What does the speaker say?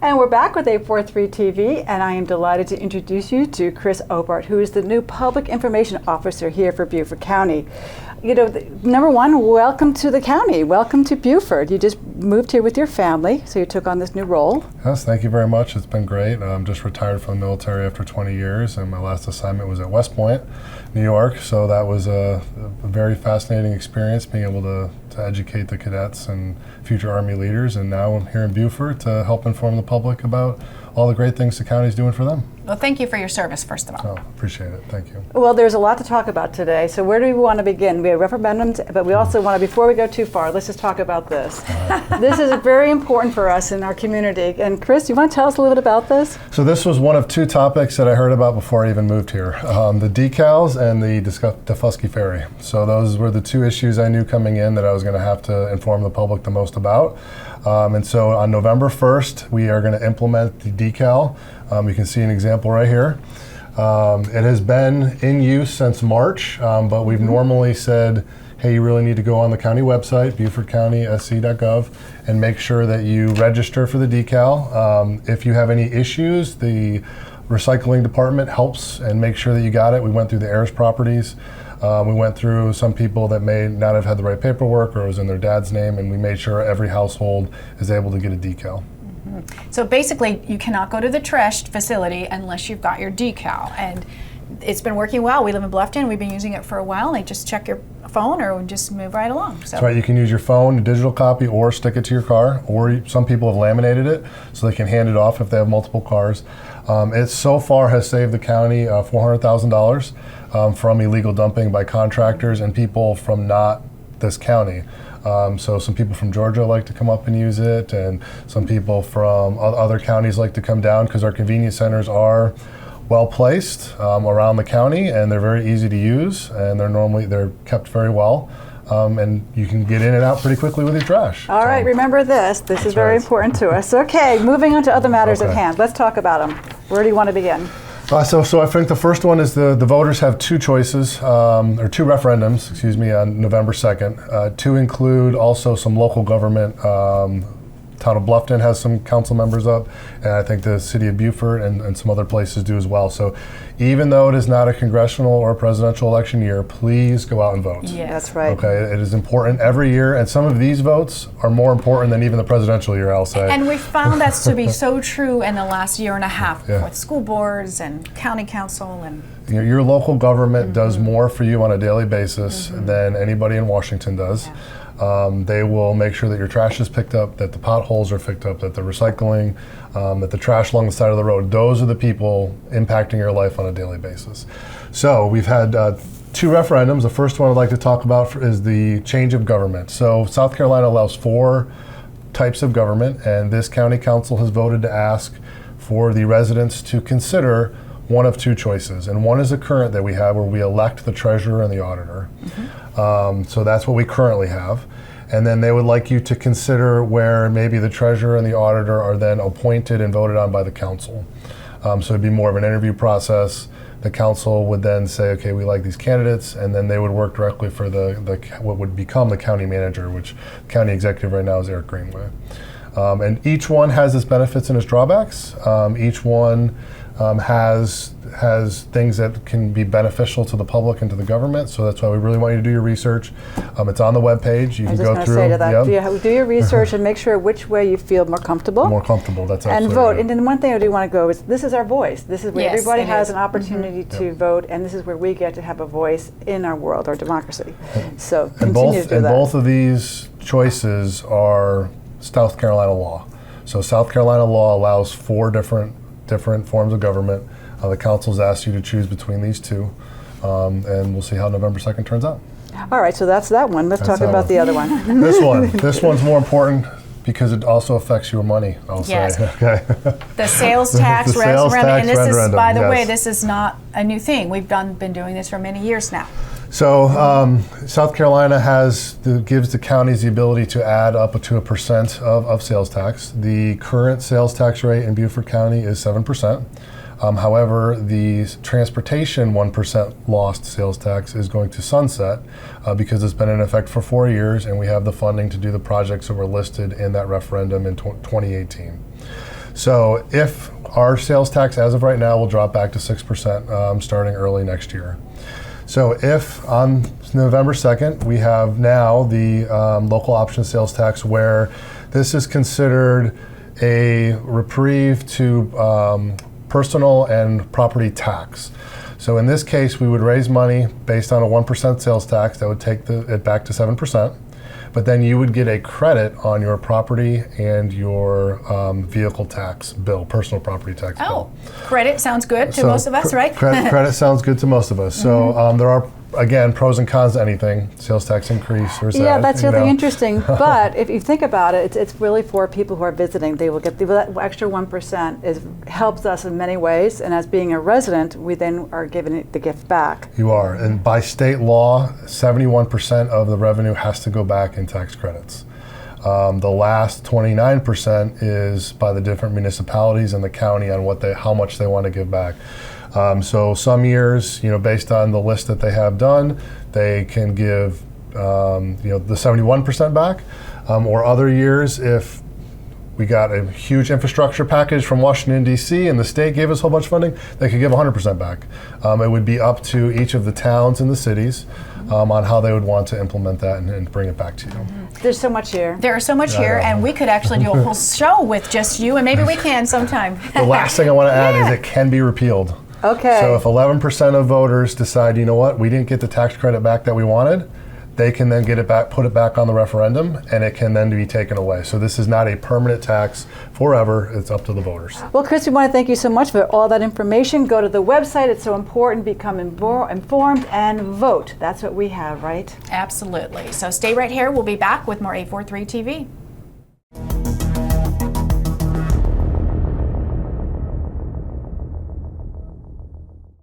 And we're back with WHHI-TV, and I am delighted to introduce you to Christopher.Ophardt, who is the new Public Information Officer here for Beaufort County. You know, number one, welcome to the county. Welcome to Beaufort. You just moved here with your family, so you took on this new role. Yes, thank you very much. It's been great. I'm just retired from the military after 20 years, and my last assignment was at West Point, New York. So that was a very fascinating experience, being able to educate the cadets and future Army leaders. And now I'm here in Beaufort to help inform the public about all the great things the county's doing for them. Well, thank you for your service, first of all. So, appreciate it. Thank you. Well, there's a lot to talk about today. So where do we want to begin? We have referendums, but we also want to, before we go too far, let's just talk about this. This is very important for us in our community. And Chris, you want to tell us a little bit about this? So this was one of two topics that I heard about before I even moved here. The decals and the Defusky Ferry. So those were the two issues I knew coming in that I was going to have to inform the public the most about. And so on November 1st, we are going to implement the decal. You can see an example right here. It has been in use since March, but we've normally said, hey, you really need to go on the county website, BeaufortCountySC.gov, and make sure that you register for the decal. If you have any issues, the recycling department helps and make sure that you got it. We went through the heirs properties. We went through some people that may not have had the right paperwork or it was in their dad's name, and we made sure every household is able to get a decal. So basically, you cannot go to the trash facility unless you've got your decal. And it's been working well. We live in Bluffton. We've been using it for a while. They just check your phone or just move right along. So. That's right. You can use your phone, a digital copy, or stick it to your car. Or some people have laminated it so they can hand it off if they have multiple cars. It so far has saved the county $400,000 from illegal dumping by contractors and people from not this county. So some people from Georgia like to come up and use it, and some people from other counties like to come down because our convenience centers are well placed around the county, and they're very easy to use, and they're kept very well. And you can get in and out pretty quickly with your trash. All right, remember this. This is very important to us. Okay, moving on to other matters at hand. Let's talk about them. Where do you want to begin? So I think the first one is the voters have two choices, or two referendums, excuse me, on November 2nd, to include also some local government. Town of Bluffton has some council members up, and I think the city of Beaufort and some other places do as well. So even though it is not a congressional or presidential election year, please go out and vote. Yes, that's right. Okay, it is important every year, and some of these votes are more important than even the presidential year, I'll say. And we found that to be so true in the last year and a half with school boards and county council and your local government does more for you on a daily basis than anybody in Washington does. They will make sure that your trash is picked up, that the potholes are picked up, that the recycling, that the trash along the side of the road. Those are the people impacting your life on a daily basis. So we've had two referendums. The first one I'd like to talk about is the change of government. So South Carolina allows 4 types of government, and this county council has voted to ask for the residents to consider one of two choices, and one is the current that we have where we elect the treasurer and the auditor. So that's what we currently have. And then they would like you to consider where maybe the treasurer and the auditor are then appointed and voted on by the council. So it'd be more of an interview process. The council would then say, okay, we like these candidates, and then they would work directly for what would become the county manager, which county executive right now is Eric Greenway. And each one has its benefits and its drawbacks. Each one has things that can be beneficial to the public and to the government. So that's why we really want you to do your research. It's on the webpage. You can go through. Say to that, do your research and make sure which way you feel more comfortable. More comfortable. That's absolutely and vote. Right. And then one thing I do want to go is this is our voice. This is where everybody has an opportunity to vote, and this is where we get to have a voice in our world, our democracy. So continue to do that. Both of these choices are South Carolina law. So South Carolina law allows 4 different forms of government. The council's asked you to choose between these two, and we'll see how November 2nd turns out. All right, so that's that one. Let's talk about the other one. This one's more important because it also affects your money, I'll say. Okay. The sales tax referendum, and this is, by the way, this is not a new thing. We've been doing this for many years now. So South Carolina gives the counties the ability to add up to 1% of sales tax. The current sales tax rate in Beaufort County is 7%. However, the transportation 1% lost sales tax is going to sunset because it's been in effect for 4 years, and we have the funding to do the projects that were listed in that referendum in 2018. So if our sales tax as of right now will drop back to 6% starting early next year. So if on November 2nd, we have now the local option sales tax where this is considered a reprieve to personal and property tax. So in this case, we would raise money based on a 1% sales tax that would take it back to 7%. But then you would get a credit on your property and your vehicle tax bill, personal property tax bill. Credit sounds good to most of us, right? Credit sounds good to most of us. So there are, again, pros and cons to anything. Sales tax increase or yeah, that's really interesting. But if you think about it, it's really for people who are visiting. They will get the extra 1%. Helps us in many ways. And as being a resident, we then are given the gift back. You are. And by state law, 71% of the revenue has to go back in tax credits. The last 29% is by the different municipalities and the county on how much they want to give back. So some years, based on the list that they have done, they can give, the 71% back. Or other years, if we got a huge infrastructure package from Washington, D.C., and the state gave us a whole bunch of funding, they could give 100% back. It would be up to each of the towns and the cities on how they would want to implement that and bring it back to you. There's so much here. There is so much here, and we could actually do a whole show with just you, and maybe we can sometime. The last thing I want to add is it can be repealed. Okay. So if 11% of voters decide, you know what, we didn't get the tax credit back that we wanted, they can then get it back, put it back on the referendum, and it can then be taken away. So this is not a permanent tax forever. It's up to the voters. Well, Chris, we want to thank you so much for all that information. Go to the website. It's so important. Become informed and vote. That's what we have, right? Absolutely. So stay right here. We'll be back with more 843 TV.